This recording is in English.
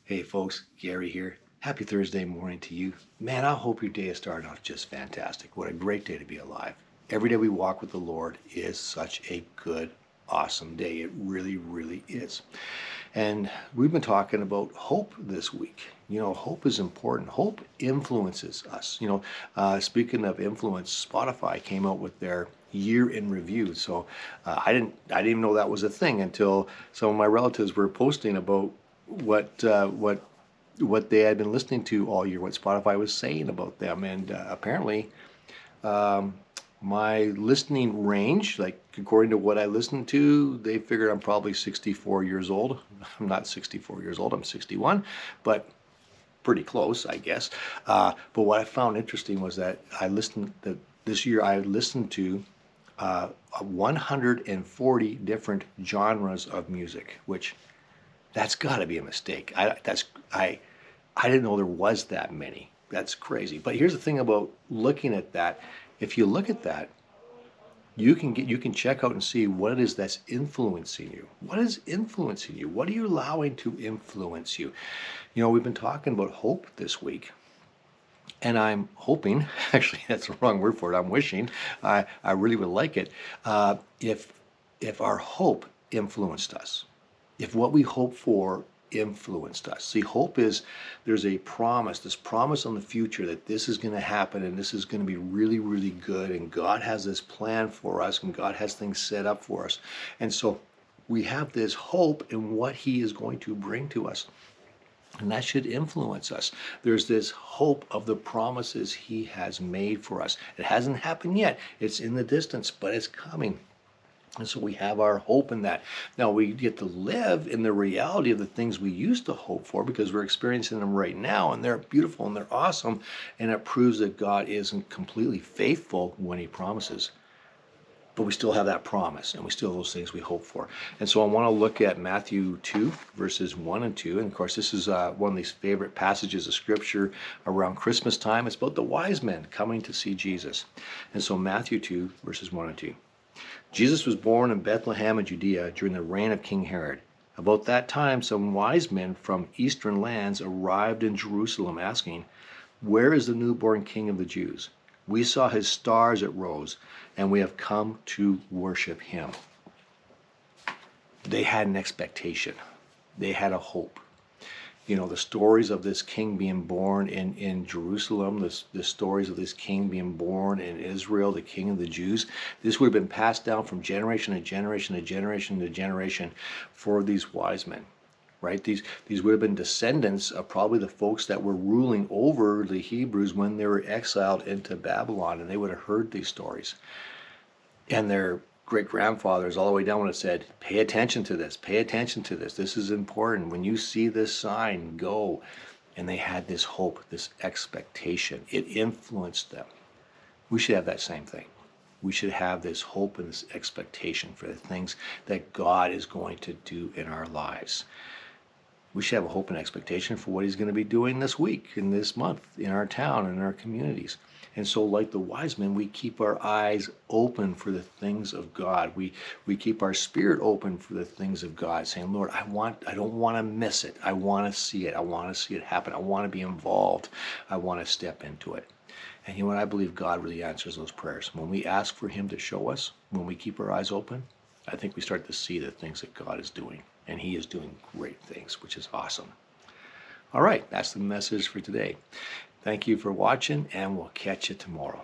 Hey folks, Gary here. Happy Thursday morning to you. Man, I hope your day is starting off just fantastic. What a great day to be alive. Every day we walk with the Lord is such a good, awesome day. It really, really is. And we've been talking about hope this week. Hope is important. Hope influences us. Speaking of influence, Spotify came out with their year in review. So I didn't even know that was a thing until some of my relatives were posting about what they had been listening to all year, what Spotify was saying about them, and apparently my listening range, like according to what I listened to, they figured I'm probably 64 years old. I'm not 64 years old, I'm 61, but pretty close, I guess. But what I found interesting was that this year I listened to 140 different genres of music, which that's got to be a mistake. I didn't know there was that many. That's crazy. But here's the thing about looking at that. If you look at that, you can check out and see what it is that's influencing you. What is influencing you? What are you allowing to influence you? We've been talking about hope this week. And I'm hoping, actually that's the wrong word for it, I'm wishing, I really would like it, if our hope influenced us, if what we hope for influenced us. See, hope is there's a promise, this promise on the future that this is going to happen and this is going to be really, really good, and God has this plan for us and God has things set up for us. And so we have this hope in what He is going to bring to us. And that should influence us. There's this hope of the promises He has made for us. It hasn't happened yet. It's in the distance, but it's coming. And so we have our hope in that. Now we get to live in the reality of the things we used to hope for because we're experiencing them right now, and they're beautiful and they're awesome. And it proves that God isn't completely faithful when He promises. But we still have that promise, and we still have those things we hope for. And so I want to look at Matthew 2, verses 1 and 2. And of course, this is one of these favorite passages of Scripture around Christmas time. It's about the wise men coming to see Jesus. And so Matthew 2, verses 1 and 2. Jesus was born in Bethlehem in Judea during the reign of King Herod. About that time, some wise men from eastern lands arrived in Jerusalem asking, "Where is the newborn King of the Jews? We saw his star as it rose, and we have come to worship him." They had an expectation. They had a hope. The stories of this king being born in Jerusalem, the stories of this king being born in Israel, the king of the Jews, this would have been passed down from generation to generation to generation to generation for these wise men. Right? These would have been descendants of probably the folks that were ruling over the Hebrews when they were exiled into Babylon, and they would have heard these stories. And their great-grandfathers all the way down would have said, pay attention to this, this is important. When you see this sign, go. And they had this hope, this expectation. It influenced them. We should have that same thing. We should have this hope and this expectation for the things that God is going to do in our lives. We should have a hope and expectation for what He's going to be doing this week, in this month, in our town, in our communities. And so, like the wise men, we keep our eyes open for the things of God. We keep our spirit open for the things of God, saying, Lord, I don't want to miss it. I want to see it. I want to see it happen. I want to be involved. I want to step into it. And you know what? I believe God really answers those prayers. When we ask for Him to show us, when we keep our eyes open, I think we start to see the things that God is doing. And He is doing great things, which is awesome. All right, that's the message for today. Thank you for watching, and we'll catch you tomorrow.